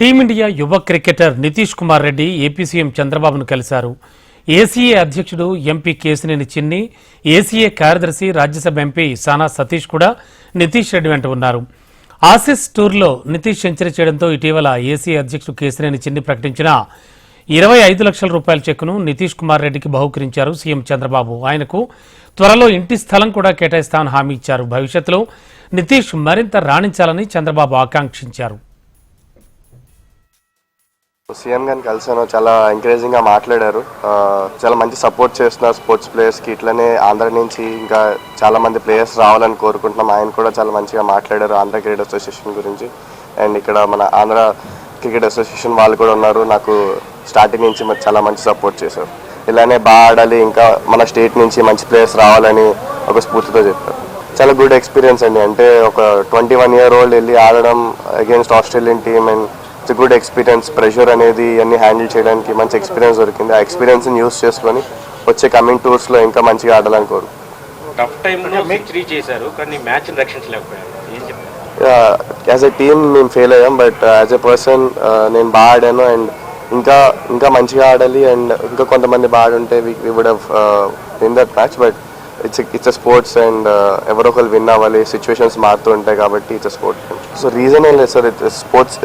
Team India యువ cricketer Nitish Kumar Reddy AP CM చంద్రబాబును కలిశారు. ఏసీఏ అధ్యక్షుడు ఎంపీ కేశినేని చిన్ని, ఏసీఏ కార్యదర్శి రాజ్యసభ ఎంపీ సానా సతీష్ కూడా నితీష్ రెడ్డి వెంట ఉన్నారు. ఆసిస్ టూర్లో నితీష్ సెంచరీ చేయడంతో ఇటీవల ఏసీఏ అధ్యక్షుడు కేశినేని చిన్ని ప్రకటించిన 25 లక్షల రూపాయల చెక్కును నితీష్ కుమార్ రెడ్డికి బహుకరించారు సీఎం చంద్రబాబు. ఆయనకు త్వరలో ఇంటి స్థలం కూడా కేటాయిస్తామని హామీ ఇచ్చారు. భవిష్యత్తులో నితీష్ మరింత రాణించాలని చంద్రబాబు ఆకాంక్షించారు. సీఎం గారిని కలిసాను, చాలా ఎంకరేజింగ్గా మాట్లాడారు. చాలా మంచి సపోర్ట్ చేస్తున్నారు స్పోర్ట్స్ ప్లేయర్స్కి. ఇట్లనే ఆంధ్ర నుంచి ఇంకా చాలా మంది ప్లేయర్స్ రావాలని కోరుకుంటున్నాం. ఆయన కూడా చాలా మంచిగా మాట్లాడారు ఆంధ్ర క్రికెట్ అసోసియేషన్ గురించి. అండ్ ఇక్కడ మన ఆంధ్ర క్రికెట్ అసోసియేషన్ వాళ్ళు కూడా ఉన్నారు, నాకు స్టార్టింగ్ నుంచి చాలా మంచి సపోర్ట్ చేశారు. ఇలానే బాగా ఆడాలి, ఇంకా మన స్టేట్ నుంచి మంచి ప్లేయర్స్ రావాలని ఒక స్ఫూర్తితో చెప్పారు. చాలా గుడ్ ఎక్స్పీరియన్స్ అండి. అంటే ఒక 21 year old వెళ్ళి ఆడడం against Australian team and it's good experience. Pressure అనేది అన్ని హ్యాండిల్ చేయడానికి మంచి ఎక్స్పీరియన్స్ దొరికింది. ఆ ఎక్స్పీరియన్స్ని యూస్ చేసుకొని వచ్చే కమింగ్ టూర్స్లో ఇంకా మంచిగా ఆడాలని కోరు. యాజ్ ఎ టీమ్ మేము ఫెయిల్ అయ్యాం, బట్ యాజ్ ఎ పర్సన్ నేను బాగా ఆడాను. అండ్ ఇంకా మంచిగా ఆడాలి అండ్ ఇంకా కొంతమంది బాగా ఆడుంటే we would have win that match. But it's a sports and ఎవరో ఒకరు విన్ అవ్వాలి, సిచ్యువేషన్స్ మారుతూ ఉంటాయి కాబట్టి it's a sports. So reason ఏం లేదు సార్,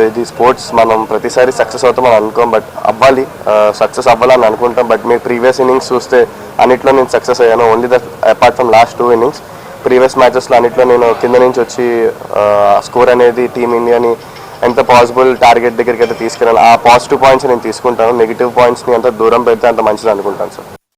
ఇది స్పోర్ట్స్ మనం ప్రతిసారి సక్సెస్ అవుతామని అనుకోం, బట్ అవ్వాలి, సక్సెస్ అవ్వాలని అనుకుంటాం. బట్ మీ ప్రీవియస్ ఇన్నింగ్స్ చూస్తే అన్నిట్లో నేను సక్సెస్ అయ్యాను. Only that apart from last 2 innings previous మ్యాచెస్లో అన్నిట్లో నేను కింద నుంచి వచ్చి స్కోర్ అనేది టీమిండియాని ఎంత పాసిబుల్ టార్గెట్ దగ్గరికి అయితే తీసుకెళ్ళాలి. ఆ పాజిటివ్ పాయింట్స్ నేను తీసుకుంటాను, నెగిటివ్ పాయింట్స్ని ఎంత దూరం పెడితే అంత మంచిది అనుకుంటాను సార్.